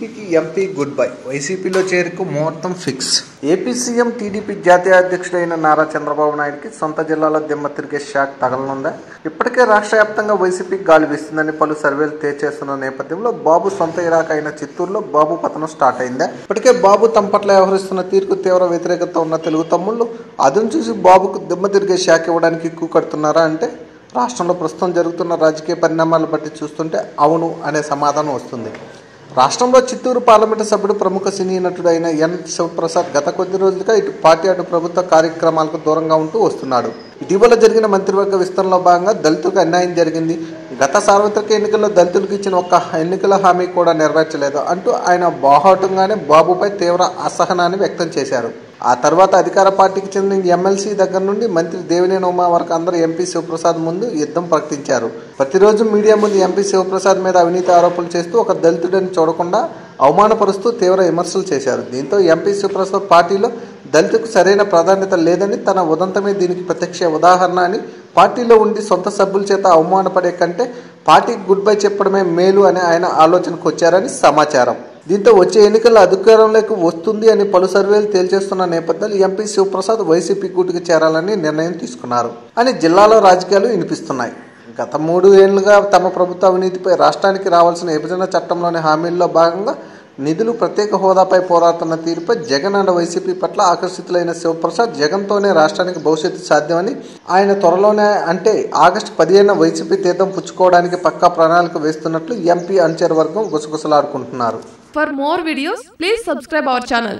టీడీపీకి MP good bye. వైసీపీలో చేరుకు ముహూర్తం ఫిక్స్. ఏపీ సీఎం టీడీపీ జాతీయ అధ్యక్షుడైన నారా చంద్రబాబు నాయుడుకి సొంత జిల్లాలో దిమ్మ తిరిగే షాక్ తగలనుందా? ఇప్పటికే రాష్ట్ర వ్యాప్తంగా వైసీపీకి గాలి వీస్తుందని పలు సర్వేలు తేల్చేస్తున్న నేపథ్యంలో బాబు సొంత ఇరాక అయిన చిత్తూరులో బాబు పతనం స్టార్ట్ అయిందా? ఇప్పటికే బాబు తమ పట్ల వ్యవహరిస్తున్న తీరుకు తీవ్ర వ్యతిరేకత ఉన్న తెలుగు తమ్ముళ్ళు అదును చూసి బాబుకు దిమ్మ తిరిగే షాక్ ఇవ్వడానికి ఎక్కువ కడుతున్నారా అంటే రాష్ట్రంలో ప్రస్తుతం జరుగుతున్న రాజకీయ పరిణామాలను బట్టి చూస్తుంటే అవును అనే సమాధానం వస్తుంది. రాష్ట్రంలో చిత్తూరు పార్లమెంటు సభ్యుడు ప్రముఖ సినీ నటుడు అయిన ఎన్ శివప్రసాద్ గత కొద్ది రోజులుగా ఇటు పార్టీ అటు ప్రభుత్వ కార్యక్రమాలకు దూరంగా ఉంటూ వస్తున్నాడు. ఇటీవల జరిగిన మంత్రివర్గ విస్తరణలో భాగంగా దళితులకు అన్యాయం జరిగింది, గత సార్వత్రిక ఎన్నికల్లో దళితులకు ఇచ్చిన ఒక్క ఎన్నికల హామీ కూడా నెరవేర్చలేదు అంటూ ఆయన బాహాటంగానే బాబుపై తీవ్ర అసహనాన్ని వ్యక్తం చేశారు. ఆ తర్వాత అధికార పార్టీకి చెందిన ఎమ్మెల్సీ దగ్గర నుండి మంత్రి దేవినేని ఉమా వరకు అందరూ ఎంపీ శివప్రసాద్ ముందు యుద్ధం ప్రకటించారు. ప్రతిరోజు మీడియా ముందు ఎంపీ శివప్రసాద్ మీద అవినీతి ఆరోపణలు చేస్తూ ఒక దళితుడిని చూడకుండా అవమానపరుస్తూ తీవ్ర విమర్శలు చేశారు. దీంతో ఎంపీ శివప్రసాద్ పార్టీలో దళితులకు సరైన ప్రాధాన్యత లేదని, తన ఉదంతమే దీనికి ప్రత్యక్ష ఉదాహరణ అని, పార్టీలో ఉండి సొంత సభ్యుల చేత అవమానపడే కంటే పార్టీకి గుడ్ బై చెప్పడమే మేలు అని ఆయన ఆలోచనకు వచ్చారని సమాచారం. దీంతో వచ్చే ఎన్నికల్లో అధికారంలోకి వస్తుంది అని పలు సర్వేలు తేల్చేస్తున్న నేపథ్యంలో ఎంపీ శివప్రసాద్ వైసీపీ గూటికి చేరాలని నిర్ణయం తీసుకున్నారు అని జిల్లాలో రాజకీయాలు వినిపిస్తున్నాయి. గత 3 ఏళ్లుగా తమ ప్రభుత్వ అవినీతిపై రాష్ట్రానికి రావాల్సిన విభజన చట్టంలోని హామీల్లో భాగంగా నిధులు, ప్రత్యేక హోదాపై పోరాడుతున్న తీరుపై జగన్ అండ్ వైసీపీ పట్ల ఆకర్షితులైన శివప్రసాద్ జగన్తోనే రాష్ట్రానికి భవిష్యత్తు సాధ్యమని, ఆయన త్వరలోనే అంటే ఆగస్టు 15న వైసీపీ తీర్థం పుచ్చుకోవడానికి పక్కా ప్రణాళిక వేస్తున్నట్లు ఎంపీ అనుచర వర్గం గుసగుసలాడుకుంటున్నారు. For more videos, please subscribe our channel.